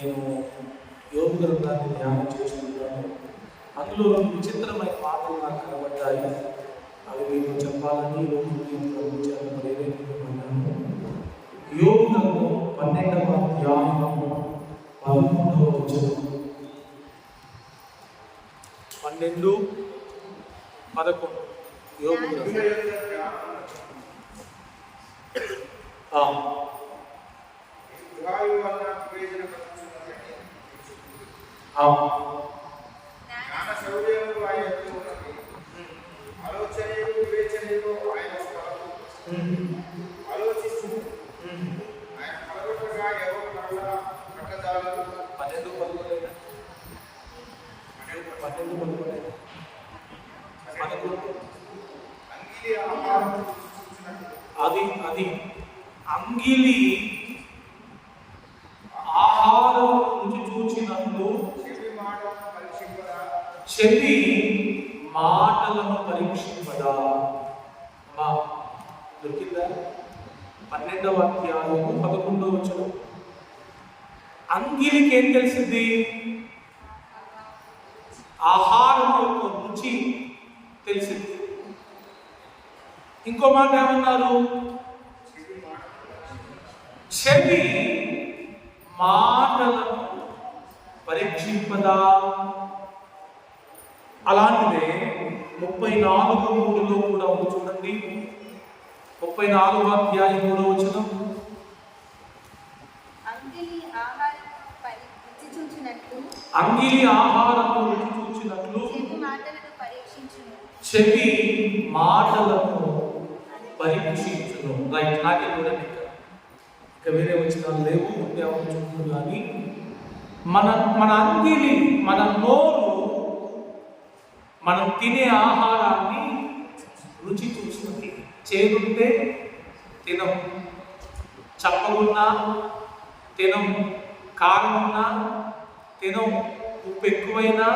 నేను యోగ గ్రంథాన్ని ధ్యానం చేస్తున్నాను. అందులో విచిత్రమైన మాటలు నాకు కనబడ్డాయి. అవి మీకు చెప్పాలని రోజు నేను ప్రేరేపించబడ్డాను. యోగ గ్రంథం 12వ అధ్యాయము 11వ వచనం. 12, 11 యోగ గ్రంథం. అది అంగిలి ఆహారం రుచి చూచినట్లు చెవి మాటలను పరీక్షింపదా. అమ్మా దొరికిందా? 12వ అధ్యాయము 11వ వచనం. అంగిలికి ఏం తెలిసింది? ఆహారం యొక్క రుచి తెలిసింది. ఇంకో మాట ఏమన్నారు? చెవి మాటలను పరీక్షింపదా. అలాంటిదే 34:3 కూడా ఉంది చూడండి. 34వ అధ్యాయం 3వ వచనం. అంగిలి ఆహారము రుచి చూచినట్లు చెవి మాటలను పరీక్షించును. రైట్, నాకే చూడండి. ఇక వేరే వచ్చినాలు లేవు, ఉండే చూడు. కానీ మన అంగిలి, మన నోరు మనం తినే ఆహారాన్ని రుచి చూస్తుంది. చేదుంటే తినం, చప్పగున్నా తినం, కారం ఉన్నా తినం, ఉప్పు ఎక్కువైనా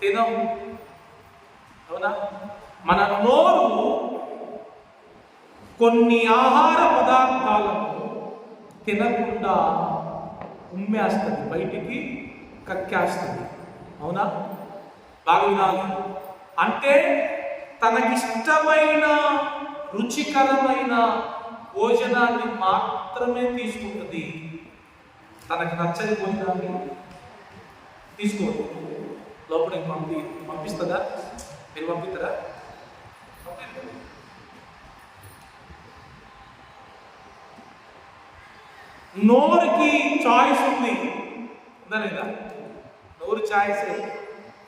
తినం. అవునా? మన నోరు కొన్ని ఆహార పదార్థాలను తినకుండా ఉమ్మేస్తుంది, బయటికి కక్కేస్తుంది. అవునా? బాగా వినాలి. అంటే తనకిష్టమైన రుచికరమైన భోజనాన్ని మాత్రమే తీసుకుంటుంది. తనకు నచ్చని భోజనాన్ని తీసుకోదు. లోపలికి పంపిస్తుందా? మీరు పంపిస్తారా? నోరుకి చాయిస్ ఉంది, ఉందా లేదా? నోరు చాయిస్.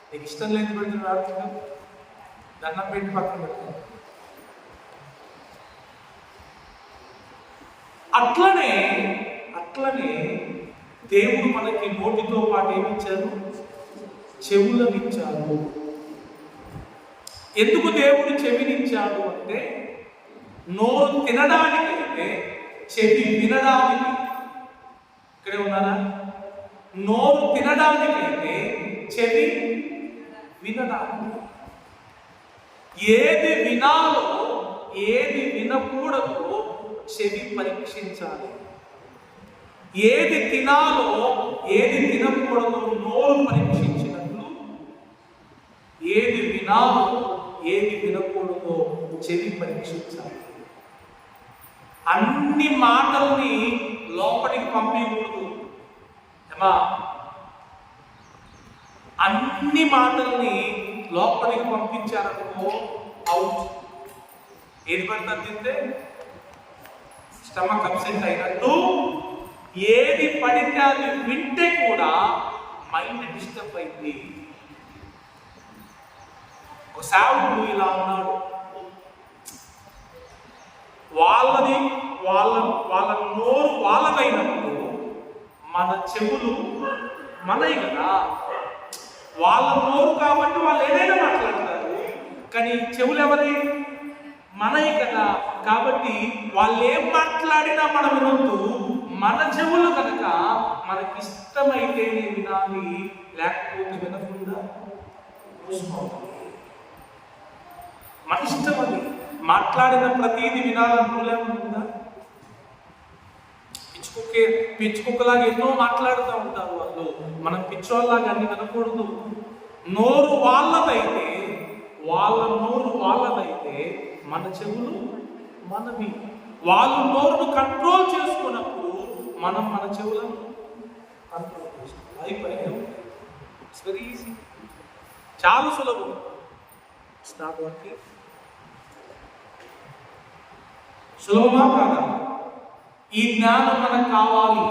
నీకు ఇష్టం లేని పెట్టి వాడుతున్నాం, దండం పెట్టి పక్కన పెడతాం. అట్లనే దేవుడు మనకి నోటితో పాటు ఏమిచ్చారు? చెవులనిచ్చారు. ఎందుకు దేవుడు చెవినిచ్చాడు అంటే, నోరు తినడానికైతే చెవి వినడానికి. ఇక్కడే ఉన్నారా? నోరు తినడానికైతే చెవి వినడానికి. ఏది వినాలో ఏది వినకూడదో చెవి పరీక్షించాలి. ఏది తినాలో ఏది తినకూడదో నోరు పరీక్షించినట్లు, ఏది వినాలో ఏది వినకూడదో చెవి పరీక్షించాలి. అన్ని మాటల్ని లోపలికి పంపించకూడదు. ఏమా? అన్ని మాటల్ని లోపలికి పంపించారనుకో అవుట్. ఏది పడితే తింటే స్టమక్ అప్సెట్ అయినట్టు, ఏది పడితే అది వింటే కూడా మైండ్ డిస్టర్బ్ అయింది. ఒక సేవకుడు ఇలా ఉన్నాడు. వాళ్ళ నోరు వాళ్ళదైనప్పుడు మన చెవులు మనవి కదా. వాళ్ళ నోరు కాబట్టి వాళ్ళు ఏదైనా మాట్లాడతారు, కానీ చెవులు ఎవరి? మనవి కదా. కాబట్టి వాళ్ళు ఏం మాట్లాడినా మనం వినొద్దు. మన చెవులు కనుక మనకిష్టమైతేనే వినాలి, లేకపోతే వినకుండా చూసుకోవాలి. మన ఇష్టం అది. మాట్లాడిన ప్రతిదీ వినాలని రూల్ ఏమన్నా? పిచ్చుకుక్కలాగా ఎన్నో మాట్లాడుతూ ఉంటారు. మనం పిచ్చోళ్ళలాగా అన్ని వినకూడదు. నోరు వాళ్ళదైతే, వాళ్ళ నోరు వాళ్ళదైతే మన చెవులు మనవి. వాళ్ళు నోరును కంట్రోల్ చేసుకున్నప్పుడు మనం మన చెవులను కంట్రోల్ చేసుకోవాలి. అయిపోయాయి. ఇట్స్ వెరీ ఈజీ, చాలా సులభం. It's not working. సులభమా కాదా? ఈ జ్ఞానం మనకు కావాలి.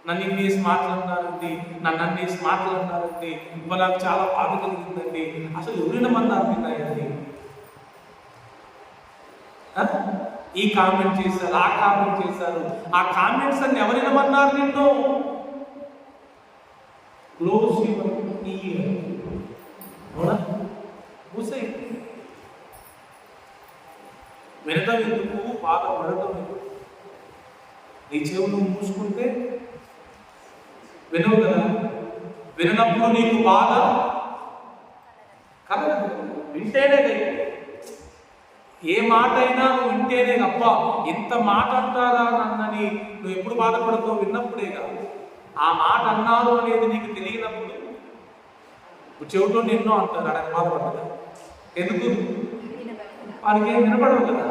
నన్ను ఇన్నేసి మాట్లాడినారండి, నన్ను అన్నేసి మాట్లాడినారండి, ఇప్పుడు నాకు చాలా బాధ కలిగిందండి. అసలు ఎవరైనా మంది అర్థమయ్యాయండి? ఈ కామెంట్ చేశారు, ఆ కామెంట్ చేశారు. ఆ కామెంట్స్ అన్ని ఎవరైనా మన్నారు నిన్ను? Close your year. అవునా? మూసే. వినడం ఎందుకు, బాధ పడటం ఎందుకు? నీ చెవులు మూసుకుంటే వినవు కదా. వినప్పుడు నీకు బాధ కలగదు. వింటేనే కదా. ఏ మాట అయినా నువ్వు వింటేనే తప్ప ఇంత మాట అంటారా నన్నని నువ్వు ఎప్పుడు బాధపడతావు? విన్నప్పుడే కాదు. ఆ మాట అన్నారు అనేది నీకు తెలియనప్పుడు చెవితో ఎన్నో అంటారు, అక్కడ బాధపడదా? ఎందుకు? వారికి ఏం వినపడవు కదా.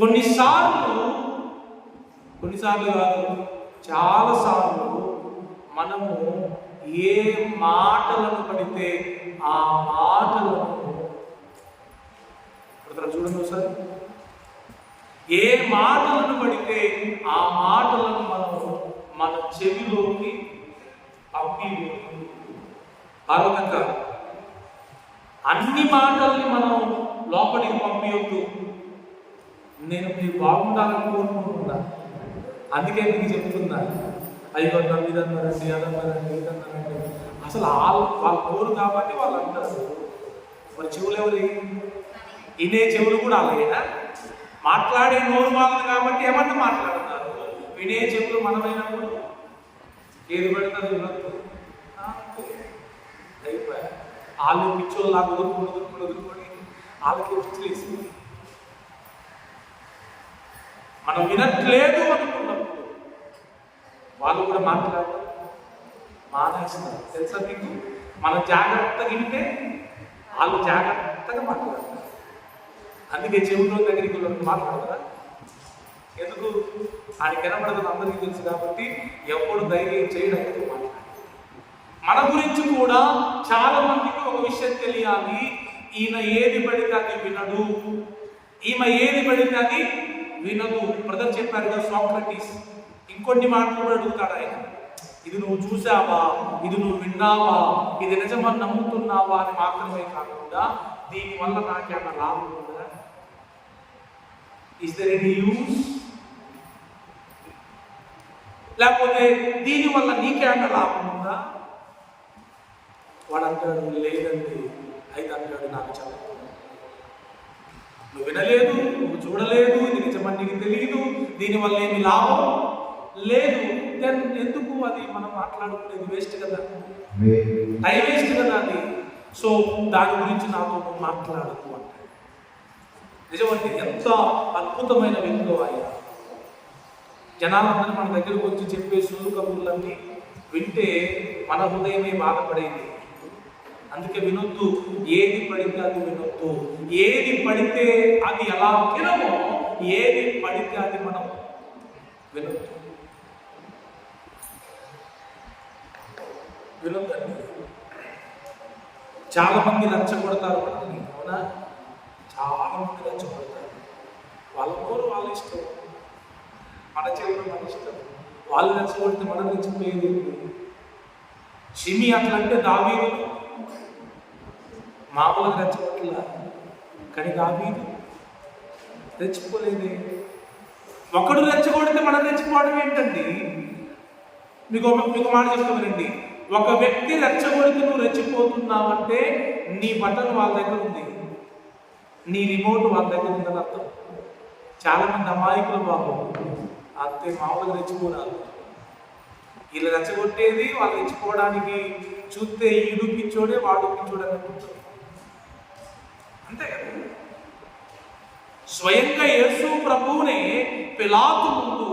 కొన్నిసార్లు కాదు, చాలాసార్లు మనము ఏ మాటలను పడితే ఆ మాటలను చూడండి ఒకసారి. ఏ మాటలను పడితే ఆ మాటలను మనము మన చెవిలోకి పంపి పార్వతంగా అన్ని మాటల్ని మనం లోపలికి పంపించొద్దు. నేను మీరు బాగుండాలని కోరుకుంటున్నా, అందుకే మీకు చెప్తున్నా. అయ్యో నన్ను ఇదన్నారండి, అదన్నారండి, ఇదన్నారండి. అసలు వాళ్ళ కోరు కాబట్టి వాళ్ళు అంటారు. మరి చెవులు ఎవరి? ఇనే చెవులు కూడా అలాగేనా? మాట్లాడే నోరు వాళ్ళని కాబట్టి ఏమన్నా మాట్లాడుతున్నారు. వినే చెవులు మనమైనప్పుడు ఏది పెడతారు వినొద్దు. అయిపోయా. వాళ్ళు పిచ్చోళ్ళు నాకు వదులుకొని వాళ్ళకి పిచ్చిలేసింది. మనం వినట్లేదు అనుకున్నప్పుడు వాళ్ళు కూడా మాట్లాడటం మానేస్తారు. తెలుసా మీకు? మనం జాగ్రత్తగా వింటే వాళ్ళు జాగ్రత్తగా మాట్లాడతారు. అందుకే చెవులో దగ్గరికి మాట్లాడతారా? ఎందుకు? ఆయన కనబడదని అందరికీ తెలుసు కాబట్టి ఎప్పుడు ధైర్యం చేయడానికి మాట్లాడాలి. మన గురించి కూడా చాలా మందికి ఒక విషయం తెలియాలి. ఈయన ఏది పడితే అది వినడు, ఈమె ఏది పడితే అది వినదు. బ్రదర్ చెప్పారు కదా, సాక్రటీస్ ఇంకొన్ని మాటలు కూడా అడుగుతాడు ఆయన. ఇది నువ్వు చూసావా, ఇది నువ్వు విన్నావా, ఇది నిజమని నమ్ముతున్నావా అని మాత్రమే కాకుండా దీనివల్ల నాకేమన్నా లాభం ఉందా? Is there any use? లేకపోతే దీనివల్ల నీకేమన్నా లాభం ఉందా? వాడు అంటాడు లేదండి. అయితే అంటాడు నాకు చెప్పు, నువ్వు వినలేదు, నువ్వు చూడలేదు, ఇది నిజమని నీకు తెలియదు, దీనివల్ల ఏమి లాభం లేదు. దెన్ ఎందుకు అది మనం మాట్లాడుకునేది? వేస్ట్ కదా, టైం వేస్ట్ కదా అది. సో దాని గురించి నాతో మాట్లాడకు అంటాడు. నిజమండి, ఎంత అద్భుతమైన వ్యక్తిలో ఆయన. జనాలందరూ మన దగ్గరకు వచ్చి చెప్పే సొల్లు కబుర్లన్నీ వింటే మన హృదయమే బాధపడేది. అందుకే వినొద్దు. ఏది పడితే అది వినొద్దు. ఏది పడితే అది ఎలా వినమో, ఏది పడితే అది మనం వినొద్దు. వినొద్దండి. చాలా మంది రెచ్చగొడతారు మనల్ని, అవునా? చాలా మంది రెచ్చగొడతారు. వాళ్ళ కోరు వాళ్ళ ఇష్టం, మన చెవులు మన ఇష్టం. వాళ్ళు రెచ్చగొడితే మనం రెచ్చిపోయేది. షిమి అట్లంటే దావీదు మామూలుగా రెచ్చగొట్టలా, కానీ దావీదు రెచ్చిపోలేదే. ఒకడు రెచ్చగొడితే మనం రెచ్చిపోవడం ఏంటండి? మీకు మాట చెప్తానండి. ఒక వ్యక్తి రెచ్చగొడితే నువ్వు రెచ్చిపోతున్నావంటే నీ బటన్ వాళ్ళ దగ్గర ఉంది, నీ రిమోట్ వాళ్ళ దగ్గర ఉందని అర్థం. చాలా మంది అమాయకులు బాబు అంతే, మామూలుగా రెచ్చిపోరాదు. వీళ్ళు రెచ్చగొట్టేది వాళ్ళు రెచ్చిపోవడానికి. చూస్తే ఈడు పిచ్చోడే వాడు పిచ్చోడే అనుకుంటారు, అంతే కదా. స్వయంగా యేసు ప్రభువునే పిలాతు ముందు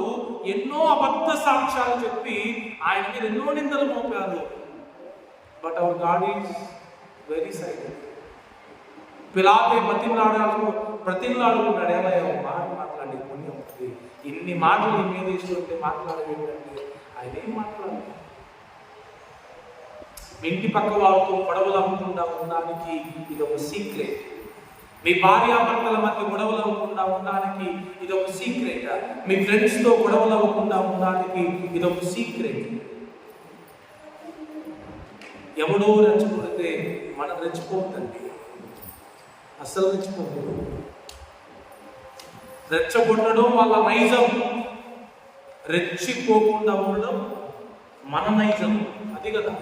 ఎన్నో అబద్ధ సాక్ష్యాలు చెప్పి ఆయన మీద ఎన్నో నిందలు మోపారు. But our god is very silent. Pilate ప్రతిలాడుకున్నాడు, ఏమయ్యా మాట మాట్లాడి పుణ్యం ఉంటుంది, ఇన్ని మాటలు నీ మీద ఇస్తుంటే మాట్లాడేటంటే ఆయన ఏం మాట్లాడాలి? మీ ఇంటి పక్క వాళ్ళతో గొడవలు అవ్వకుండా ఉండడానికి ఇది ఒక సీక్రెట్. మీ భార్యాభర్తల మధ్య గొడవలు అవ్వకుండా ఉండడానికి ఇది ఒక సీక్రెట్. మీ ఫ్రెండ్స్తో గొడవలు అవ్వకుండా ఉండడానికి ఇది ఒక సీక్రెట్. ఎవడో రెచ్చగొడితే మనం రెచ్చిపోతుందండి, అస్సలు రెచ్చిపోతుంది. రెచ్చగొట్టడం వాళ్ళ నైజం, రెచ్చిపోకుండా ఉండడం మన నైజం. అది కదా,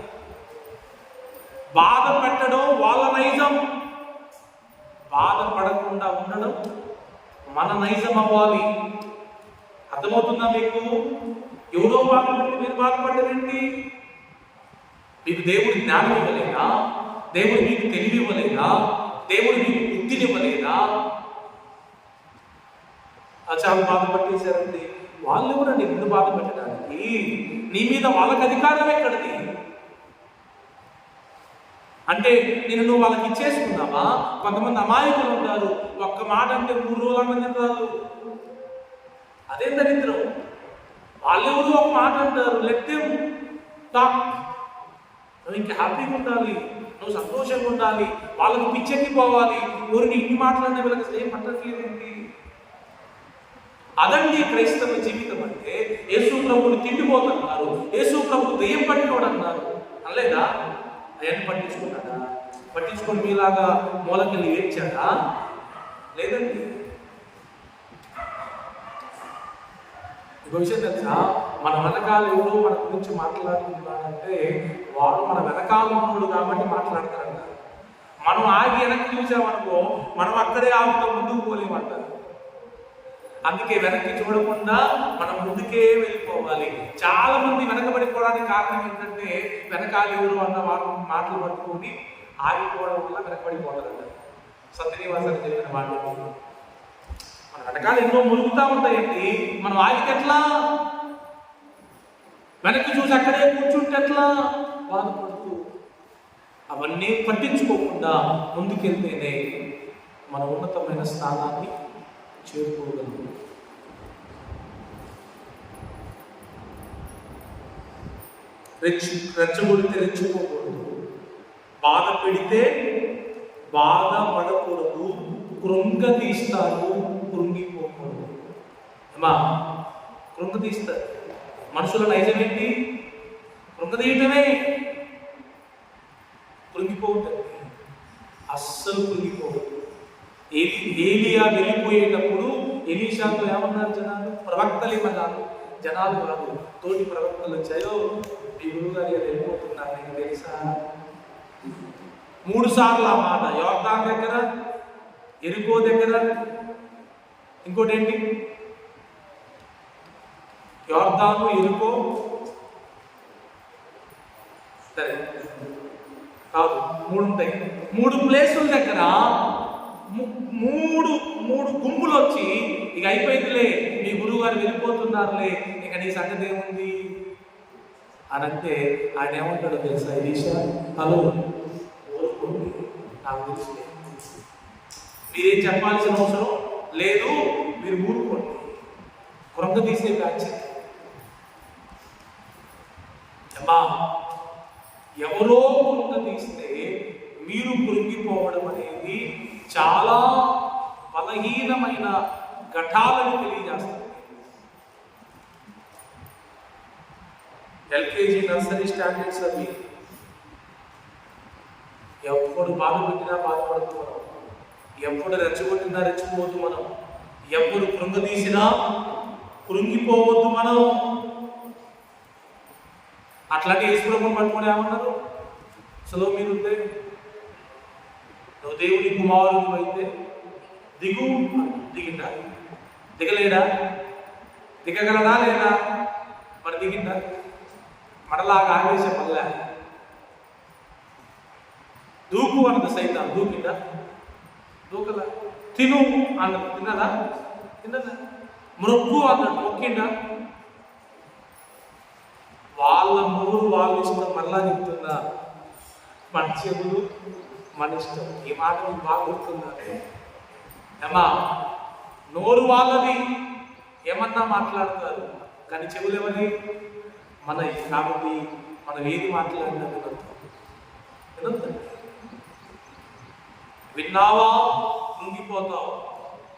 బాధ పెట్టడం వాళ్ళ నైజం, బాధపడకుండా ఉండడం మన నైజం అవ్వాలి. అర్థమవుతుందా మీకు? ఎవరో బాధపడి మీరు బాధపడ్డారేంటి? మీకు దేవుడు జ్ఞానం ఇవ్వలేదా? దేవుడు మీకు తెలివి ఇవ్వలేదా? దేవుడు మీకు బుద్ధిని ఇవ్వలేదా? చాలా బాధ పట్టేశారండి. వాళ్ళు కూడా నిన్ను బాధ పెట్టడానికి, నీ మీద వాళ్ళకి అధికారం ఎక్కడిది? అంటే నువ్వు వాళ్ళకి ఇచ్చేసుకున్నావా? కొంతమంది అమాయకులు ఉంటారు, ఒక్క మాట అంటే 3 రోజులు అన్నది రాదు. అదే దరిద్రం. వాళ్ళెవరు ఒక మాట అంటారు, లెట్ దెమ్ టాక్. నువ్వు ఇంకా హ్యాపీగా ఉండాలి, నువ్వు సంతోషంగా ఉండాలి, వాళ్ళకి పిచ్చెక్కిపోవాలి. ఊరిని ఇన్ని మాట్లాడిన వీళ్ళకి అసలు ఏం పట్టట్లేదండి. అదండి క్రైస్తవ జీవితం అంటే. యేసు ప్రభుని తిండిపోతున్నారు, యేసు ప్రభు దెయ్యం పట్టినోడు అన్నారు అనలేదా? అవన్నీ పట్టించుకున్నాడా? పట్టించుకొని మీలాగా మూలకెళ్ళి ఏడ్చాడా? లేదండి. ఇంకో విషయం తెలుసా, మన వెనకాల ఎవరో మన గురించి మాట్లాడుతున్నాడంటే వాడు మన వెనకాల ఉన్నాడు కాబట్టి మాట్లాడతారంట. మనం ఆగి వెనక్కి చూసామనుకో, మనం అక్కడే ఆగుతాం, ముందుకు పోలేమంటారు. అందుకే వెనక్కి చూడకుండా మనం ముందుకే వెళ్ళిపోవాలి. చాలా మంది వెనకబడిపోవడానికి కారణం ఏంటంటే వెనకాల ఎవరు అన్న మాటలు పట్టుకొని ఆగిపోవడం వల్ల వెనకబడిపోతారంట. సత్యనివాసాన్ని చెప్పిన మాటలు. మన వెనకాల ఎన్నో మురుగుతూ ఉంటాయండి, మనం ఆగితే ఎట్లా? వెనక్కి చూసి అక్కడే కూర్చుంటే ఎట్లా? బాధపడుతూ అవన్నీ పట్టించుకోకుండా ముందుకెళ్తేనే మన ఉన్నతమైన స్థానాన్ని చేరుకోగలరు. రెచ్చగొడితే రెచ్చిపోకూడదు, బాధ పెడితే బాధపడకూడదు, కృంగతీస్తారు, కృంగిపోకూడదు. అమ్మా, కృంగతీస్తారు. మనుషుల నైజం ఏంటి? కృంగతీయటమే. కృంగిపోతుంది, అస్సలు కృంగిపోవద్దు. ఏలియా వెళ్ళిపోయేటప్పుడు ఎలీషాతో ఏమన్నారు జనాలు? ప్రవక్తలు ఏమన్నారు? జనాలు కాదు, తోటి ప్రవక్తలు వచ్చాయో మీ గురువుగారు వెళ్ళిపోతున్నారు నీకు తెలుసా? 3 సార్లు ఆ మాట. యోర్దాను దగ్గర, ఎరికో దగ్గర, ఇంకోటి ఏంటి? యోర్దాను, ఎరికో, సరే కాదు 3 ఉంటాయి. 3 ప్లేసుల దగ్గర మూడు గుంపులు వచ్చి ఇక అయిపోయిందిలే, మీ గురువు గారు వెళ్ళిపోతున్నారులే, ఇక నీ సంగతి ఏముంది అని అంటే ఆయన ఏమంటాడో తెలుసా? ఎలీషా, హలో, నాకు తెలుసు, మీరేం చెప్పాల్సిన అవసరం లేదు, మీరు ఊరుకోండి. కృంగ తీసే బ్యాచ్. అమ్మా, ఎవరో కృంగ తీస్తే మీరు కృంగిపోవడం అనేది చాలా బలహీనమైన ఘటాలను తెలియజేస్తుంది. ఎల్కేజీ నర్సరీ స్టాండర్డ్స్ అవి. ఎప్పుడు బాధ పెట్టినా బాధపడుతూ మనం, ఎప్పుడు రెచ్చగొట్టినా రెచ్చిపోవద్దు మనం, ఎప్పుడు కృంగదీసినా కృంగిపోవద్దు మనం. అట్లాంటి యేసుప్రభుని పట్టుకొని ఏమన్నారు? అసలు మీరుంటే, నువ్వు దేవుని కుమారుడు అయితే దిగు. దిగిందా? దిగలేడా? దిగగలడా లేదా? మరి దిగిందా? మరలాగా ఆవేశ పల్లె దూకు అన్నది సైతం. దూకిందా? దూకలా. తిను అన్నది తిన్నదా? తిన్నదా? మొక్కు అన్నాడు, మొక్కిందా? వాళ్ళ నోరు వాళ్ళ ఇష్టం. మరలా చెప్తున్నా, మన చెవులు మన ఇష్టం. ఈ మాట మీకు బాగా గుర్తున్నారు ఏమా? నోరు వాళ్ళది, ఏమన్నా మాట్లాడతారు, కానీ చెవులు ఎవరి? మనవి. కాబట్టి మనం ఏది మాట్లాడినా వినొద్దండి. విన్నావా కృంగిపోతావు,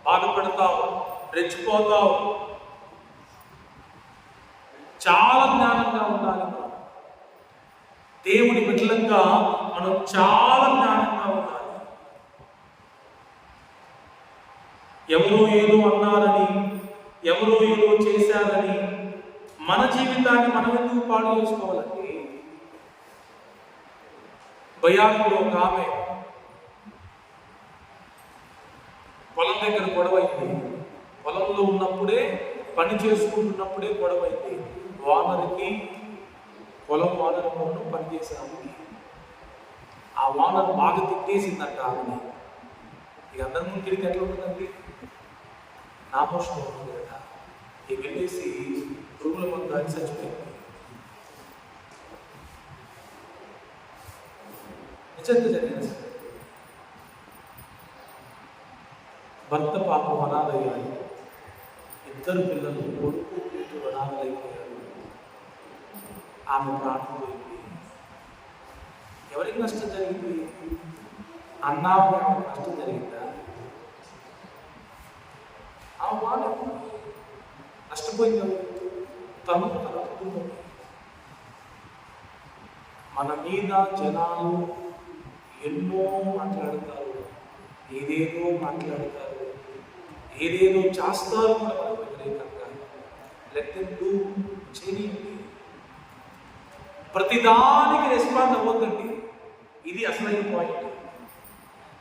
బాధపడతావు, రెచ్చిపోతావు. చాలా జ్ఞానంగా ఉండాలి. దేవుని బిడ్డలంగా మనం చాలా జ్ఞానంగా ఉండాలి. ఎవరో ఏదో అన్నారని, ఎవరో ఏదో చేశారని మన జీవితాన్ని మనం ఎందుకు పాడు చేసుకోవాలండి? భయాల్లో ఒక ఆమె పొలం దగ్గర గొడవైంది. పొలంలో ఉన్నప్పుడే, పని చేసుకుంటున్నప్పుడే గొడవైంది. వానరికి, పొలం వానర్ పనిచేసాము. ఆ వానర్ బాగా తిట్టేసిందంట ఆమెని. ఇక అందరి ముందు తిరిగి ఎట్లా ఉంటుందండి? నామోషం ఉంటుంది కదా. ఇక వెళ్ళేసి పురుగుల మందు దాన్ని చచ్చిపోయింది. నిజంగా జరిగిన సార్. భర్త పాపం అనాథయ్యాడు. ఇద్దరు పిల్లలు, కొడుకు కూతురు అనాథలైపోయారు. ఆమె ప్రాణం పోయింది. ఎవరికి నష్టం జరిగింది? అన్నాకు నష్టం జరిగిందా? ఆమె బాగా నష్టపోయింది. తను తన కుటుంబం. మన మీద జనాలు ఎన్నో మాట్లాడతారు, ఏదేదో మాట్లాడతారు, ఏదేదో చేస్తారు కూడా మనకు వ్యతిరేకంగా. లెట్ దెమ్ డూ, చేయండి. ప్రతిదానికి రెస్పాండ్ అవ్వద్దండి. ఇది అసలైన పాయింట్.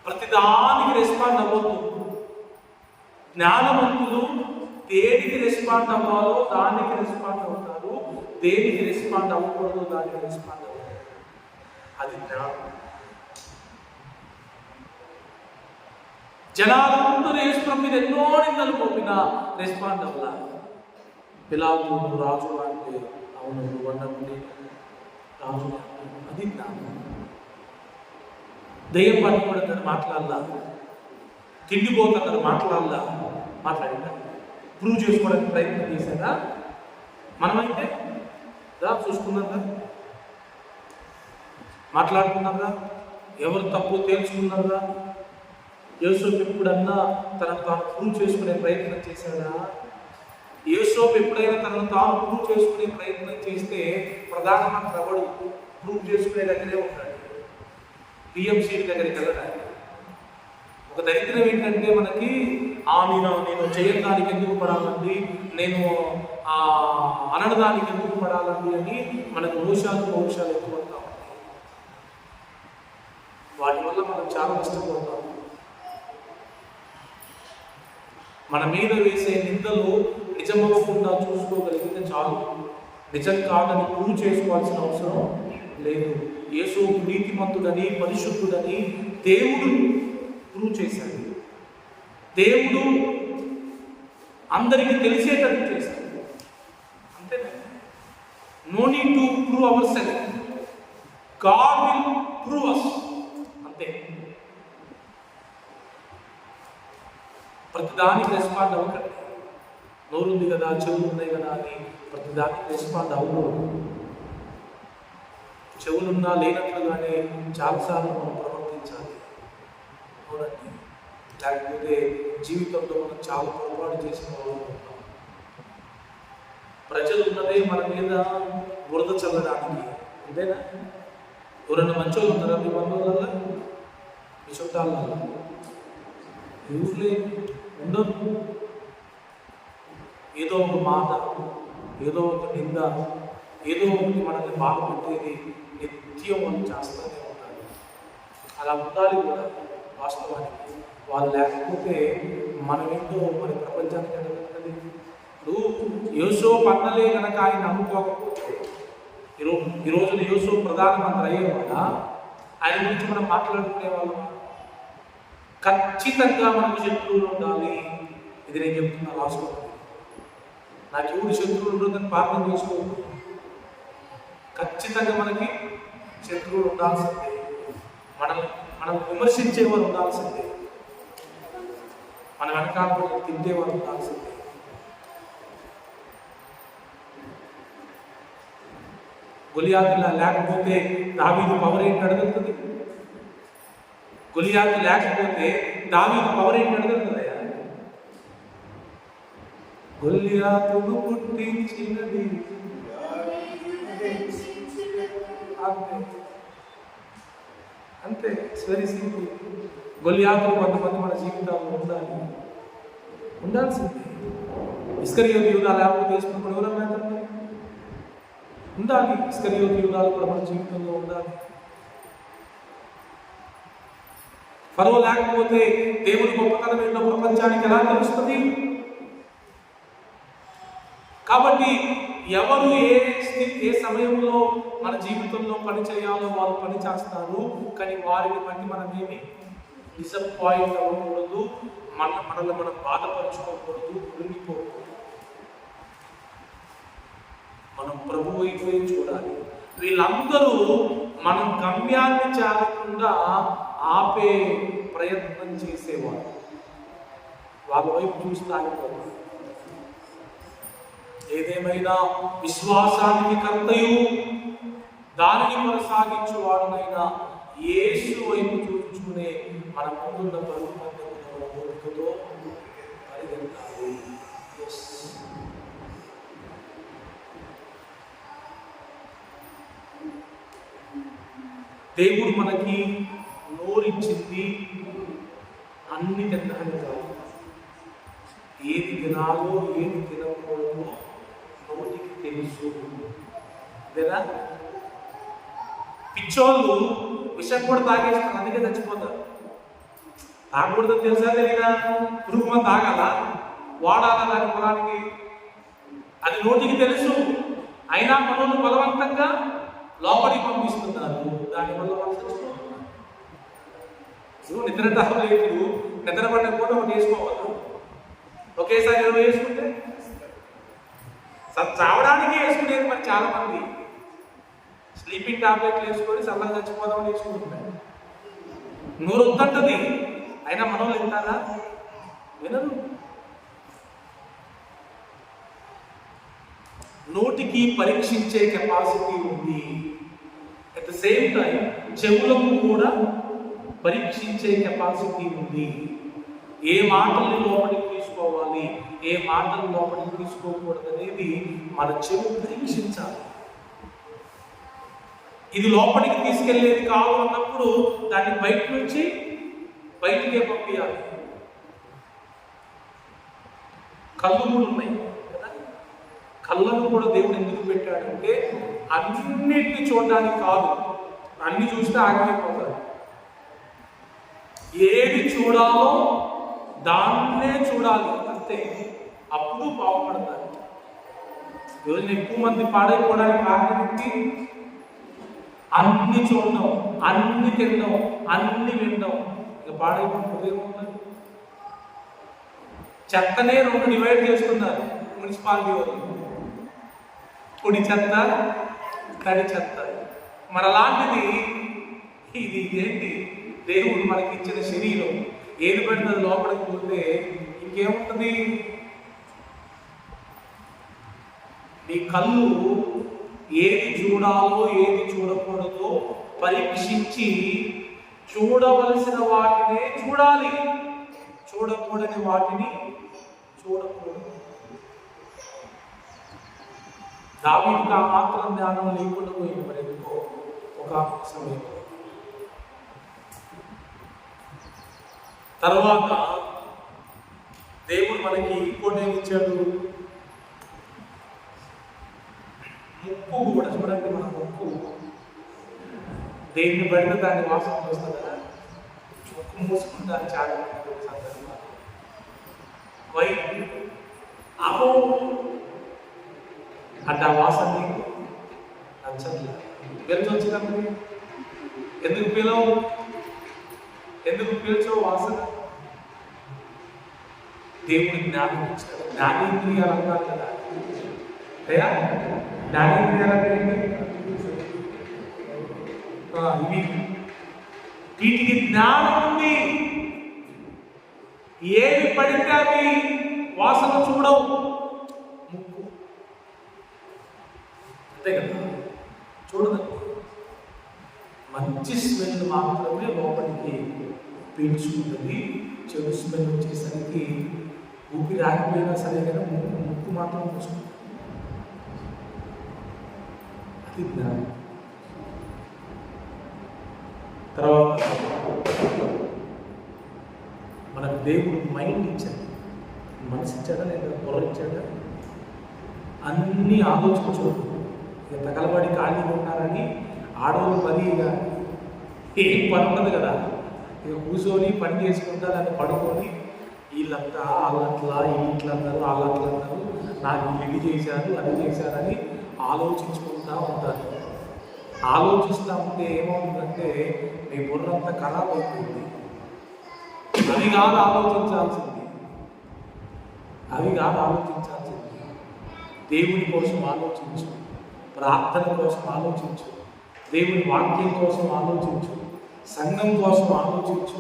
ప్రతిదానికి రెస్పాండ్ అవ్వద్దు. జ్ఞానవంతులు దేనికి రెస్పాండ్ అవ్వాలో దానికి రెస్పాండ్ అవుతారు, దేనికి రెస్పాండ్ అవ్వకూడదు దానికి రెస్పాండ్ అవుతారు. అది జ్ఞానం. జనాలందరూ యేసు మీద ఎన్నో నిందలు మోపినా రెస్పాండ్ అవ్వాల. పిలాతు రాజు అంటే అవును నువ్వు అన్నది రాజు. అది జ్ఞానం. దయ్యం పట్టుకోవడం మాట్లాడాలా, తిండిపోతున్నారు మాట్లాడాలా, మాట్లాడినా ప్రూవ్ చేసుకోవడానికి ప్రయత్నం చేశారా? మనమైతే చూసుకున్నారా, మాట్లాడుకున్నారా, ఎవరు తప్పు తేల్చుకున్నారా? యేసోపు ఎప్పుడన్నా తనను తాను ప్రూవ్ చేసుకునే ప్రయత్నం చేశాడా? యేసోపు ఎప్పుడైనా తనను తాను ప్రూవ్ చేసుకునే ప్రయత్నం చేస్తే ప్రధానమంత్రి ఎవడు ప్రూవ్ చేసుకునే దగ్గరే ఉంటాడు. టీఎంసీ దగ్గరికి వెళ్ళడానికి. ఒక దరిద్రం ఏంటంటే మనకి నేను చేయడానికి ఎందుకు పడాలండి, నేను అనడానికి ఎందుకు పడాలండి అని మనకు పౌరుషాలు ఎక్కువ ఉంటాం. వాటి వల్ల మనం చాలా నష్టపోతాం. మన మీద వేసే నిందలు నిజమవ్వకుండా చూసుకోగలిగితే చాలు. నిజం కాదని ప్రూవ్ చేసుకోవాల్సిన అవసరం లేదు. యేసు నీతిమంతుడని, పరిశుద్ధుడని దేవుడు ప్రూవ్ చేశాడు. దేవుడు అందరికీ తెలిసేటట్టు చేశాడు. అంతేనా? No need to prove our self, god will prove us. అంతే. ప్రతిదానికి రెస్పాండ్ అవ్వకండి. నోరుంది కదా, చెవులు ఉన్నాయి కదా అని ప్రతిదానికి రెస్పాండ్ అవ్వకూడదు. చెవులున్నా లేనట్లుగానే చాలాసార్లు మనం ప్రవర్తించాలి. అవునండి. లేకపోతే జీవితంలో మనం చాలా పొరపాటు చేసుకోవాలనుకుంటాం. ప్రజలు ఉన్నదే మన మీద బురద చల్లడానికి. అంతేనా? ఎవరైనా మంచోళ్ళు ఉన్నారా మీ బంధువులలో, మీ చుట్టాలలో? యూజ్లీ ఉండదు. ఏదో ఒక మాట, ఏదో ఒక నింద, ఏదో ఒకటి మనల్ని బాధ పెట్టేది నిత్యం మనం చేస్తూనే ఉండాలి. అలా ఉండాలి కూడా వాస్తవానికి. వాళ్ళు లేకపోతే మనమేంటో మన ప్రపంచానికి అడగదు. ఇప్పుడు యేసోపు అన్నలే కనుక ఆయన నమ్ముకోకపోతే ఈరోజు యేసోపు ప్రధానమంత్రి అయ్యే వల్ల ఆయన గురించి మనం మాట్లాడుకునే వాళ్ళం. ఖచ్చితంగా మనకు శత్రువులు ఉండాలి. ఇది నేను చెప్తున్నా రాసుకోండి. నాకు ఎవరు శత్రువులు ఉండదని ప్రార్థన చేసుకోవాలి. ఖచ్చితంగా మనకి శత్రువులు ఉండాల్సిందే, మనం విమర్శించేవారు ఉండాల్సిందే, మన వెనకాల తింటేవారు ఉండాల్సిందే. గొలియాతులా లేకపోతే దావీదు పవర్ ఏంటి అడుగుతుంది? గొలియాతు లేకపోతే దావీదు పవర్ ఏంటి అడుగుతుందయ్యా? గొలియాతును పుట్టించినది అంతే. Very simple. గొలియాతులు కొంతమంది మన జీవితాల్లో ఉండాల్సిందే. ఇస్కరియోతు యూదా లేకపోతే వేసుకున్నప్పుడు ఎవరు లేదండి? ఉండాలి. ఇస్కరియోతు యూదాలు కూడా మన జీవితంలో ఉండాలి. ఫరో లేకపోతే దేవుడి గొప్పతనం ఏంటో ప్రపంచానికి ఎలా తెలుస్తుంది? కాబట్టి ఎవరు ఏ సమయంలో మన జీవితంలో పని చేయాలో వాళ్ళు పని చేస్తారు. కానీ వారిని బట్టి మనం ఏమి డిసప్పాయింట్ అవ్వకూడదు, మనల్ని మనం బాధపరచుకోకూడదు, కృంగిపోకూడదు. మనం ప్రభు వైపే చూడాలి. వీళ్ళందరూ మనం గమ్యాన్ని చేరకుండా ఆపే ప్రయత్నం చేసేవారు. వాళ్ళ వైపు చూస్తే ఆగిపోవాలి. ఏదేమైనా విశ్వాసానికి కర్తయు దానిని కొనసాగించువాడునైనా యేసు వైపు చూచుకునే మన ముందున్న పరుగు పందెములో ఓపికతో పరిగెత్తాలి. దేవుడు మనకి నోరిచ్చింది అన్ని తినడానికి కాదు. ఏది తినాలో ఏది తినకూడదో నోటికి తెలుసు. లేదా పిచ్చోళ్ళు విషం కూడా తాగేస్తారు, అందుకే చచ్చిపోతారు. తాగకూడదని తెలుసా తెలీదా? పురుగు మందు తాగాలా, వాడాలా దాని పొలానికి? అది నోటికి తెలుసు. అయినా మనల్ని బలవంతంగా లోపలికి పంపిస్తున్నారు. దానివల్ల వాళ్ళు చచ్చిపోతున్నారు. నిద్ర టాబ్లెట్లు నిద్ర పడకపోతే ఒకటి వేసుకోవాలి. ఒకేసారి 20 వేసుకుంటే చావడానికి వేసుకునేది మరి చాలా మంది. స్లీపింగ్ టాబ్లెట్లు వేసుకొని చల్లగా చచ్చిపోదామని వేసుకుంటున్నారు. నూరు వద్దంటది, అయినా మనోళ్ళు వింటారా? వినరు. నోటికి పరీక్షించే కెపాసిటీ ఉంది. అట్ ద సేమ్ టైం చెవులకు కూడా పరీక్షించే కెపాసిటీ ఉంది. ఏ మాటల్ని లోపలికి తీసుకోవాలి, ఏ మాటలు లోపలికి తీసుకోకూడదు అనేది మన చెవు పరీక్షించాలి. ఇది లోపలికి తీసుకెళ్లేది కాదు అన్నప్పుడు దాన్ని బయట నుంచి బయటికే పంపించాలి. కళ్ళు కూడా ఉన్నాయి కదా, కళ్ళను కూడా దేవుడు ఎందుకు పెట్టాడంటే అన్నిటిని చూడడానికి కాదు. అన్ని చూస్తే ఆగిపోతారు. ఏది చూడాలో దాన్నే చూడాలి అంతే, అప్పుడు బాగుపడతారు. ఈరోజు ఎక్కువ మంది పాడైపోవడానికి కారణం ఏంటి? అన్ని చూడడం, అన్ని తినడం, అన్ని వినడం. ఇక పాడైపోతుంది. చెత్తనే 2 డివైడ్ చేస్తున్నారు మున్సిపాలిటీ వాళ్ళు, పొడి చెత్త, తడి చెత్త. మరి అలాంటిది ఇది ఏంటి? దేవుడు మనకి ఇచ్చిన శరీరం ఏది పడినది లోపలికి పోతే ఇంకేముంటుంది? నీ కళ్ళు ఏది చూడాలో ఏది చూడకూడదో పరీక్షించి చూడవలసిన వాటినే చూడాలి, చూడకూడని వాటిని చూడకూడదు. దావీదుకు ఆ మాత్రం జ్ఞానం లేకుండా పోయింది. మరి ఎందుకో ఒక సమయంలో. తర్వాత దేవుడు మనకి ఇంకోటి ఏమి ఇచ్చాడు? ముక్కు కూడా. చూడండి, మన ముక్కు దేన్ని పడితే దాన్ని వాసన వస్తుంది కదా. ముక్కు మూసుకుంటారు చాలా సందర్భాలు. అపో అంటే ఆ వాసన నీకు నచ్చట్లేదు. పిలిచి వచ్చినప్పుడు ఎందుకు పీల్చో వాసన? దేవుడి జ్ఞానం ఇచ్చాడు. జ్ఞానేంద్రియాలు అంటారు కదా, అయ్యా జ్ఞానేంద్రియాలంటే ఇవి వీటికి జ్ఞానం ఉంది. ఏవి పడితే అవి వాసన చూడవు. ముక్కు అంతే కదా, చూడదు. మంచి స్మెల్ మాత్రమే లోపలికి పీల్చుకుంటుంది. చెడు స్మెల్ వచ్చేసరికి ఊపిరి ఆగిపోయినా సరే కానీ ముక్కు మాత్రం చూసుకుంటుంది. అది జ్ఞానం. తర్వాత మనకు దేవుడు మైండ్ ఇచ్చాడు. మనసు ఇచ్చాడా లేదా బుర్ర ఇచ్చాడా? అన్నీ ఆలోచించు. ఇక తగలబడి ఖాళీగా ఉన్నారని ఆడవాళ్ళు మరి ఇక ఏం పని ఉండదు కదా, ఇక కూర్చొని పని చేసుకుంటారు. అని పడుకొని వీళ్ళంతా వాళ్ళట్లా ఇట్లా అన్నారు, వాళ్ళట్లా అన్నారు, నాకు ఇది చేశారు అది చేశారని ఆలోచించుకుంటూ ఉంటారు. ఆలోచిస్తూ ఉంటే ఏమవుతుందంటే మీ బుర్రంతా ఖరాబ్ అవుతుంది. అవి కాదు ఆలోచించాల్సింది, అవి కాదు ఆలోచించాల్సింది. దేవుని కోసం ఆలోచించు, ప్రార్థన కోసం ఆలోచించు, దేవుని వాక్యం కోసం ఆలోచించు, సంఘం కోసం ఆలోచించు,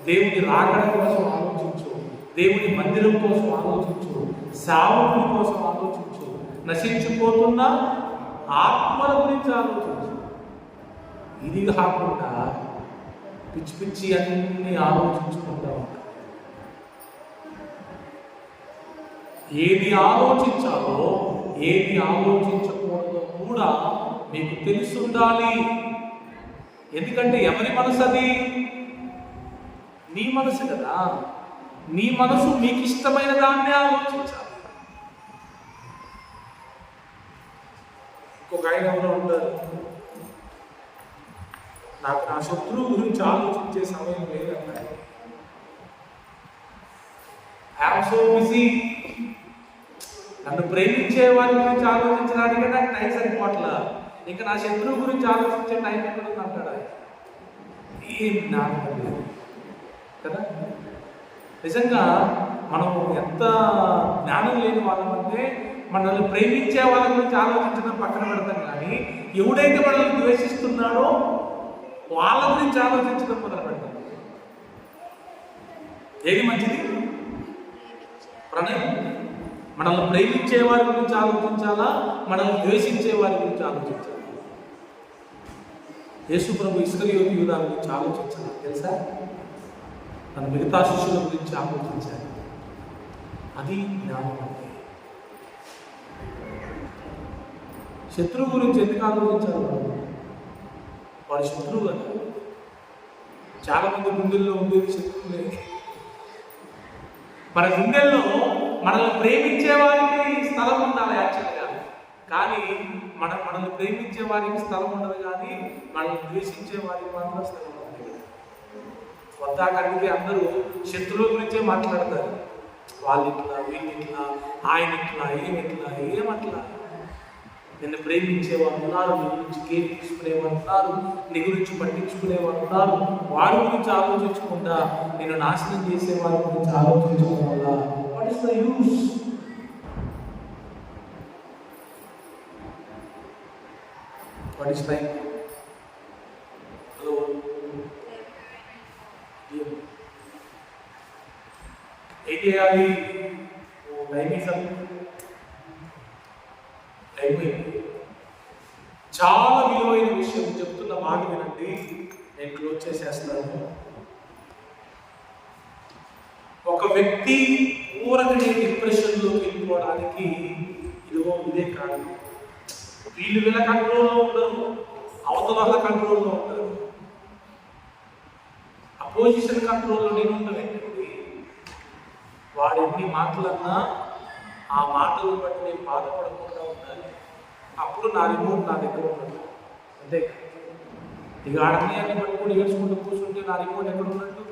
దేవుని రాకడ కోసం ఆలోచించు, దేవుని మందిరం కోసం ఆలోచించు, సేవకుని కోసం ఆలోచించు, నశించిపోతున్న ఆత్మల గురించి ఆలోచించు. ఇది కాకుండా పిచ్చి పిచ్చి అన్ని ఆలోచించుకుంటూ ఉంటాం. ఏది ఆలోచించాలో ఏది ఆలోచించకూడదో కూడా మీకు తెలిసి ఉండాలి. ఎందుకంటే ఎవరి మనసు అది? నీ మనసు కదా. నీ మనసు మీకు ఇష్టమైన దాన్ని ఆలోచించాలి. ఇంకొక ఆయన ఎవరో ఉంటారు, నాకు నా శత్రువు గురించి ఆలోచించే సమయం లేదన్నాడు. I'm so busy. నన్ను ప్రేమించే వారి గురించి ఆలోచించడానికి నాకు టైం సరిపోట్లా, ఇంకా నా శత్రువు గురించి ఆలోచించే టైం ఎక్కడుంది అంటాడు ఆయన. ఏం జ్ఞానం లేదు కదా. నిజంగా మనం ఎంత జ్ఞానం లేని వాళ్ళమంటే మనల్ని ప్రేమించే వాళ్ళ గురించి ఆలోచించడం పక్కన పెడతాం, కానీ ఎవడైతే మనల్ని ద్వేషిస్తున్నాడో వాళ్ళ గురించి ఆలోచించడం మొదలు పెడతాం. ఏది మంచిది? ప్రణయం. మనల్ని ప్రేమించే వారి గురించి ఆలోచించాలా, మనల్ని ద్వేషించే వారి గురించి ఆలోచించాలా? యేసు ప్రభు ఇస్కరియోతు యూదా గురించి ఆలోచించాలి తెలుసా? తన మిగతా శిష్యుల గురించి ఆలోచించాలి. అది జ్ఞానం అంటే. శత్రువు గురించి ఎందుకు ఆలోచించాలి? వాడి శత్రువు కదా. చాలా మంది గుండెల్లో ఉండేది శత్రువులే. మన గుండెల్లో మనల్ని ప్రేమించే వారికి స్థలం ఉండాలి యాక్చువల్గా, కానీ మనల్ని ప్రేమించే వారికి స్థలం ఉండదు, కానీ మనల్ని ద్వేషించే వారికి మాత్రం స్థలం ఉంటుంది. వద్దాకడికి అందరూ శత్రువుల గురించే మాట్లాడతారు. వాళ్ళు ఇట్లా, వీళ్ళు ఇట్లా, ఆయన ఇట్లా, ఏమట్లా. నిన్ను ప్రేమించేవారు ఉన్నారు, నీ గురించి కేర్ తీసుకునేవారు ఉన్నారు, నీ గురించి పట్టించుకునేవారు ఉన్నారు. వారి గురించి ఆలోచించకుండా నేను నాశనం చేసే వారి గురించి ఆలోచించడం వల్ల what is the use? What is time? Hello, ఏం చేయాలి? అయిపోయింది. చాలా విలువైన విషయం చెప్తున్న మాట వినండి, నేను క్లోజ్ చేసేస్తాను. ఒక వ్యక్తి ఊరకనే డిప్రెషన్లోకి వెళ్ళిపోవడానికి ఇదే కారణం. వీళ్ళ కంట్రోల్లో ఉండరు, అవతల వాళ్ళ కంట్రోల్లో ఉంటారు. అపోజిషన్ కంట్రోల్లో నేను ఉండవేంటండి. వాడు ఎన్ని మాటలన్నా ఆ మాటలు బట్టి నేను బాధపడకుండా ఉండాలి. అప్పుడు నా రిమోట్ నా దగ్గర ఉన్నట్టు. అంతే. ఇక ఆడని పట్టుకొని ఏడ్చుకుంటూ కూర్చుంటే నా రిమోట్ ఎక్కడ ఉన్నట్టు?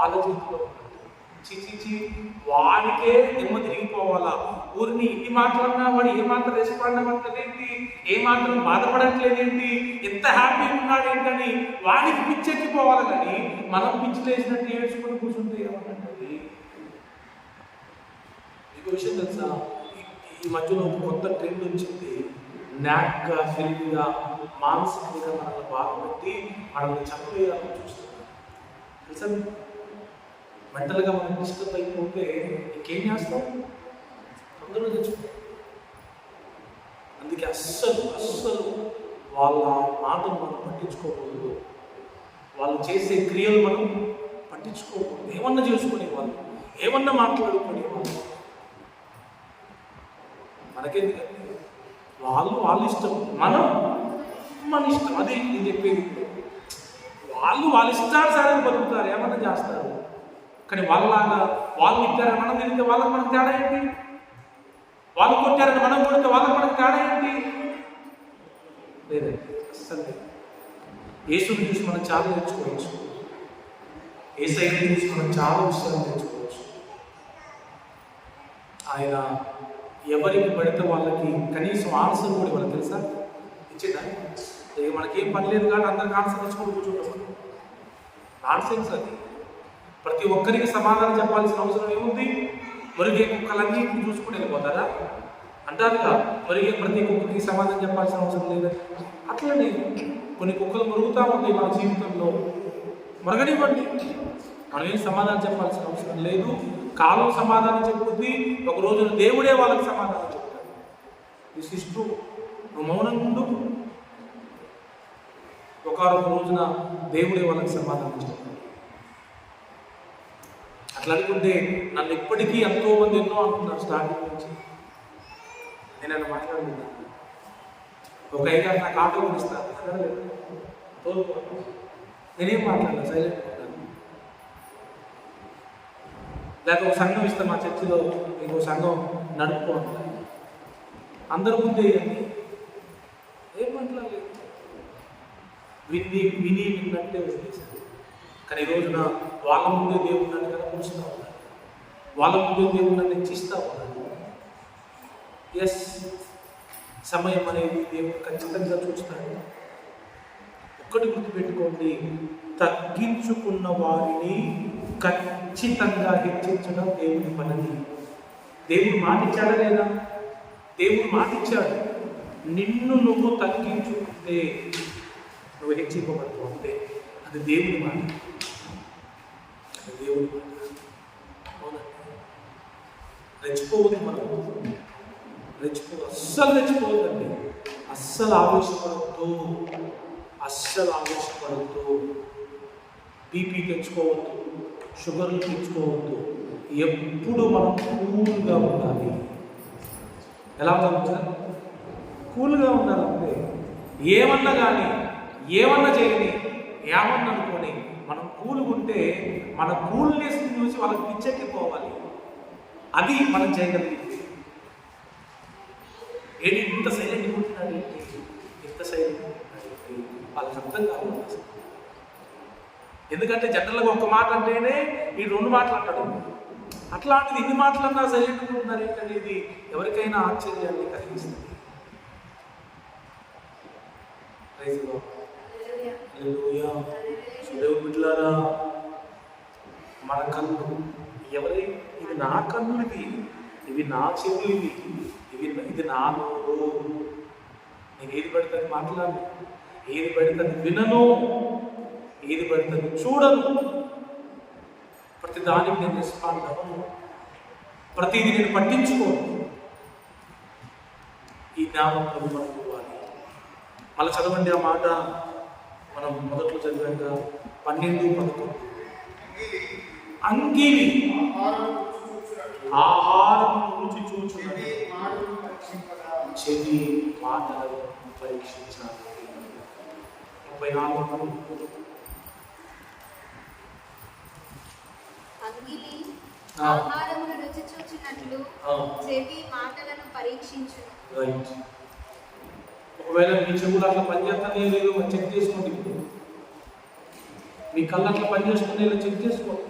ఆలోచించుకో. చిచి వాడికే నిమ్మ తిరిగిపోవాలా? ఊరిని ఇన్ని మాటలన్నా వాడు ఏ మాత్రం రెస్పాండ్ అవ్వట్లేదేంటి, ఏ మాత్రం బాధపడట్లేదేంటి, ఎంత హ్యాపీగా ఉన్నాడేంటని వాడికి పిచ్చెక్కిపోవాలి. కానీ మనం పిచ్చిలేసినట్టు ఏడ్చుకుంటూ కూర్చుంటే ఏమన్నట్టు? మీకు విషయం తెలుసా? ఈ మధ్యలో ఒక కొత్త ట్రెండ్ వచ్చింది. నాక్గా, హెల్తీగా, మానసికంగా మనల్ని బాగుపెట్టి మనల్ని చంపేయాలని చూస్తున్నారు. తెలుసా? మెంటల్గా మనం డిస్టర్బ్ అయిపోతే ఇంకేం చేస్తాం? అందరూ తెచ్చుకుంటాం. అందుకే అస్సలు వాళ్ళ మాటలు మనం పట్టించుకోకూడదు. వాళ్ళు చేసే క్రియలు మనం పట్టించుకోకూడదు. ఏమన్నా చేసుకునే వాళ్ళు, ఏమన్నా మాట్లాడుకునే వాళ్ళు, మనకెందుకంటే వాళ్ళ ఇష్టం, మన ఇష్టం. అదే నేను చెప్పేది. వాళ్ళ ఇష్టానుసారం బతుకుతారు, ఏమన్నా చేస్తారు. కానీ వాళ్ళలాగా వాళ్ళు తిట్టారని మనం తిరిగితే వాళ్ళకి మనకు తేడా ఏంటి? వాళ్ళు కొట్టారని మనం కొడితే వాళ్ళకి మనకు తేడా ఏంటి? లేదండి, అస్సలు లేదు. యేసుని చూసి మనం చాలా నేర్చుకోవచ్చు. యేసయ్యని చూసి మనం చాలా విషయాలు నేర్చుకోవచ్చు. ఆయన ఎవరికి పడితే వాళ్ళకి కనీసం ఆన్సర్ కూడా ఇవ్వాలి. తెలుసా? ఇచ్చేదా? ఇక మనకేం పని లేదు కానీ అందరికి ఆన్సర్ తెచ్చుకొని కూర్చుంటాం. నాన్సెన్స్ అది. ప్రతి ఒక్కరికి సమాధానం చెప్పాల్సిన అవసరం ఏముంది? మరిగే కుక్కలన్నీ చూసుకుని వెళ్ళిపోతారా అంటారుగా. మరిగే ప్రతి కుక్కకి సమాధానం చెప్పాల్సిన అవసరం లేదని. అట్లనే కొన్ని కుక్కలు మరుగుతూ ఉంటాయి మన జీవితంలో, మరగనివ్వండి. మనం ఏం సమాధానం చెప్పాల్సిన అవసరం లేదు. కాలం సమాధానం చెప్పుద్ది. ఒక రోజున దేవుడే వాళ్ళకి సమాధానం చెప్తాడు. This is true. నువ్వు మౌనం ఉండు, ఒకనొక రోజున దేవుడే వాళ్ళకి సమాధానం చెప్తాడు. అట్లా అనుకుంటే నన్ను ఇప్పటికీ ఎంతోమంది ఎన్నో అంటున్నారు. స్టార్టింగ్ నుంచి నేను మాట్లాడుతున్నాను. ఒక ఐదారు నాకు ఆటో కొనిస్తాను, నేనేం మాట్లాడను, సైలెంట్ ఉంటాను. లేకపోతే ఒక సంఘం ఇస్తాను, మా చర్చిలో ఇంకో సంఘం నడుపుకోవాలి, అందరూ ముందే ఏం మాట్లాడలేదు. విన్నట్టే వదిలేశారు. కానీ ఈ రోజున వాళ్ళ ముందే దేవుడు నన్ను కనపరుస్తూ ఉన్నాడు, వాళ్ళ ముందే దేవుడు నన్ను హెచ్చిస్తూ ఉన్నాడు. ఎస్, సమయం అనేది దేవుడు ఖచ్చితంగా చూస్తాడు. ఒక్కటి గుర్తుపెట్టుకోండి, తగ్గించుకున్న వారిని ఖచ్చితంగా హెచ్చించడం దేవుని పని. దేవుడు మాటిచ్చాడా లేదా? దేవుడు మాటిచ్చాడు. నిన్ను నువ్వు తగ్గించుకుంటే నువ్వు హెచ్చింపబడతావు అంతే. అది దేవుని మాట, అది దేవుని మాట. రెచ్చిపోవద్దు, మనం అస్సలు రెచ్చిపోవద్దండి. అస్సలు ఆవేశపడద్దు. బీపీ తెచ్చుకోవద్దు, షుగర్లు తెచ్చుకోవద్దు. ఎప్పుడు మనం కూల్గా ఉండాలి. ఎలా ఉండాలి సార్? కూల్గా ఉండాలంటే ఏమన్నా కానీ, ఏమన్నా చేయని, ఏమన్నా అనుకోని మనం కూల్గా ఉంటే మన కూల్నెస్ని చూసి వాళ్ళకి పిచ్చెక్కిపోవాలి. అది మనం చేయగలిగింది. ఏంటి ఇంత సైలెంట్ ఉంటున్నాడు, ఏంటి ఇంత సైలెంట్ ఉంటున్నాడు, వాళ్ళకి అర్థం కాదు. ఎందుకంటే జనరల్గా ఒక మాట అంటేనే ఈ రెండు మాటలు అంటాడు. అట్లాంటిది ఇన్ని మాటలన్నా సైలెంట్ ఉంటున్నారు ఏంటంటే ఇది ఎవరికైనా ఆశ్చర్యాన్ని కలిగిస్తుంది. బిడ్డలారా, మన కన్ను ఇది నా కన్నులు, ఇవి నా చెవులు, ఇది నా నోరు. నేను ఏది పడితే మాట్లాడను, ఏది పడితే వినను, ఏది పడితే చూడను. ప్రతి దానికి నేను రెస్పాండ్ అవ్వను, ప్రతిదీ నేను పట్టించుకోను. ఈ జ్ఞానం మనకు ఇవ్వాలి. మళ్ళీ చదవండి ఆ మాట, మనం మొదట్లో చదివాక 12-11. అంగిలి ఆహారం రుచి చూచున్నది, చెవి మాటలను పరీక్షించాలి. 34. అంగిలి ఆహారమును రుచి చూచినట్లు చెవి మాటలను పరీక్షించును. రైట్. ఒకవేళ మీ చెవులు అట్లా పనిచేస్తానే లేదో చెక్ చేసుకోండి. మీ కళ్ళు అట్లా పనిచేస్తుందో లేదో చెక్ చేసుకోండి.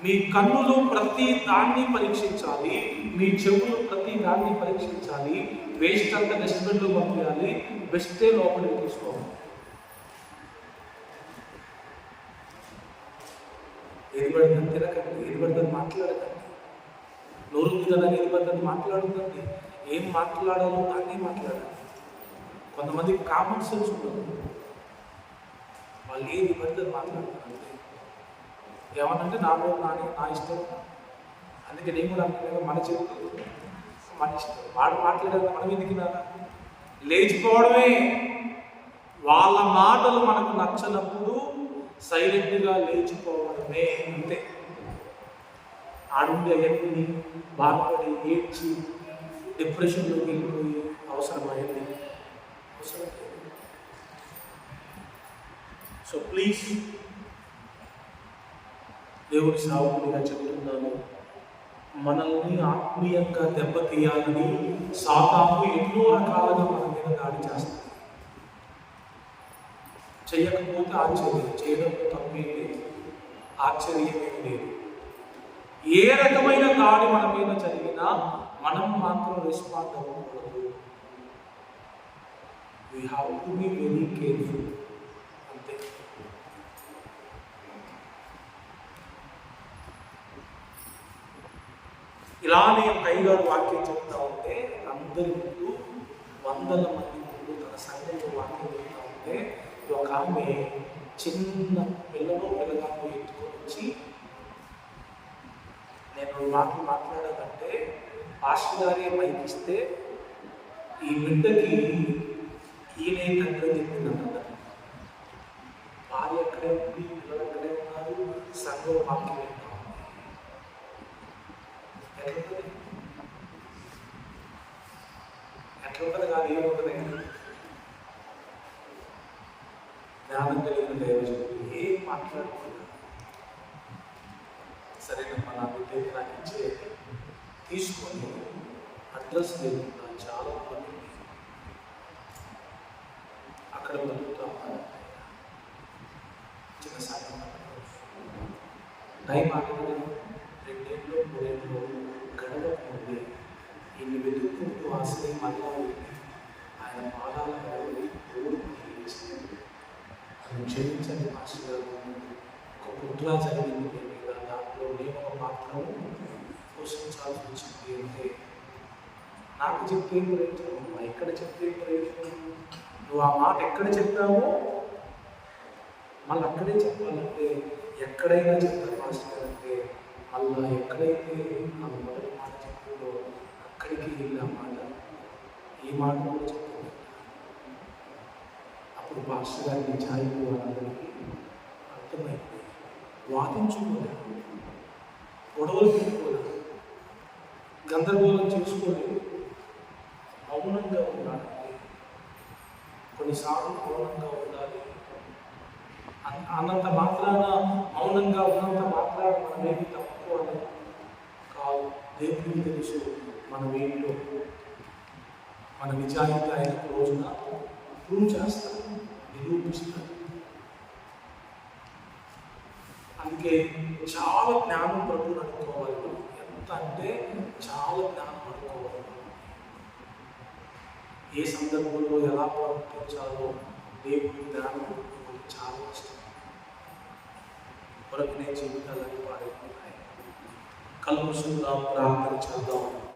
మీ కన్నులు ప్రతి దాన్ని పరీక్షించాలి, మీ చెవులు ప్రతి దాన్ని పరీక్షించాలి. వేస్ట్ అంతా డస్ట్బిన్లో పంపించాలి, బెస్టే లోపలికి తీసుకోవాలి. ఏది పడితే తినకండి, ఏది పడితే మాట్లాడకండి. నోరు మీద అనేది పద్ధతి మాట్లాడుతుంది. ఏం మాట్లాడాలో దాన్ని మాట్లాడాలి. కొంతమందికి కామన్ సెన్స్ ఉండదు, వాళ్ళు ఏది పడితే మాట్లాడుతున్నారు. ఏమనంటే నా ఇష్టం, అందుకే నేను కూడా అనుకున్నాను మన చెప్తూ మన ఇష్టం. వాడు మాట్లాడేది మనం ఎందుకు లేచిపోవడమే. వాళ్ళ మాటలు మనకు నచ్చనప్పుడు సైలెంట్గా లేచిపోవడమే, అంతే. ఆడుండి అవన్నీ బాధపడి ఏడ్చి డిప్రెషన్లోకి వెళ్ళిపోయి అవసరమైంది అవసరం. సో ప్లీజ్, దేవుడి సావుకుడిగా చెబుతున్నాను, మనల్ని ఆత్మీయంగా దెబ్బతీయాలని సాతాను ఎన్నో రకాలుగా మన మీద దాడి చేస్తుంది. చెయ్యకపోతే ఆశ్చర్యం, చేయడంలో తప్పేం లేదు, ఆశ్చర్యమేం లేదు. ఏ రకమైన దాడి మన మీద జరిగినా మనం మాత్రం రెస్పాండ్ అవ్వకూడదు. We have to be very careful, అంతే. ఇలానే పైగారు వాక్యం చెప్తా ఉంటే, అందరి ముందు 100 మంది ముందు తన సంఘంలో వాక్యం చెప్తా ఉంటే, ఒక ఆమె చిన్న పిల్లగాను ఎత్తుకొని వచ్చి, నేను మాటలు మాట్లాడాలంటే పాస్టర్ గారే మైక్ ఇస్తే ఈ బిడ్డకి ఈయనే తండ్రి చెప్పిందన్నమాట. భార్య అక్కడే ఉంది, పిల్లలు అక్కడే ఉన్నారు, సంఘం వాక్యం వింటా ఉంది. ఎట్లుంటుంది కాదు, ఏముంటుంది. జ్ఞానం కలిగిన దైవజనుడు ఏం మాట్లాడుతున్నా సరేనమ్మా, నా బిడ్డకి నాకు ఇచ్చే తీసుకొని అడ్రస్ లేకుండా చాలా మంది అక్కడ బతుకుతా ఉన్నారు. చిన్న సాయం టైం ఆగదు, 2 ఏళ్ళు 3 ఏళ్ళు గడవకముందే ఇన్ని వెతుక్కుంటూ ఆశ్రయం మళ్ళా వెళ్ళి ఆయన పాదాల వెళ్ళి క్షమించండి మాస్టర్ గారు, ఒక కుట్ర జరిగింది మీ మీద, దాంట్లో నేను ఒక పాత్రను పోషించాల్సి వచ్చింది అంటే నాకు చెప్తే ప్రయోజనం, ఎక్కడ చెప్తే ప్రయోజనం? నువ్వు ఆ మాట ఎక్కడ చెప్తావో మళ్ళీ అక్కడే చెప్పాలంటే ఎక్కడైనా చెప్తారు మాస్టర్ గారు అంటే, మళ్ళీ ఎక్కడైతే ఆ మొదటి మాట చెప్తుందో అక్కడికి వెళ్ళి ఆ మాట ఈ మాట కూడా చెప్తుంది. అప్పుడు పాస్టర్ గారిని ఛాయకు వాళ్ళందరికీ అర్థమైంది. వాదించుకోలేదు, గొడవలు పెట్టుకోలేదు, గందరగోళం చేసుకోలేదు, మౌనంగా ఉండాలి. కొన్నిసార్లు మౌనంగా ఉండాలి. అన్నంత మాత్రాన మౌనంగా ఉన్నంత మాత్రాన మనమేమి తక్కువ కాదు. దేవుడికి తెలుసు మన వేడిలో మన నిజాయితీ అయిన రోజున ప్రూవ్ చేస్తాం, నిరూపిస్తాం. అందుకే చాలా జ్ఞానం ప్రభువుని అనుకోవాలి. ఎంత అంటే చాలా జ్ఞానం అనుకోవాలి. ఏ సందర్భంలో ఎలా ప్రవర్తించాలో దేవుడి జ్ఞానం చాలా ఇష్టం. కొరకునే జీవితాలని పాడైపోతాయి. కళ్ళు మూసుకుందాం, ప్రార్థన చేద్దాం.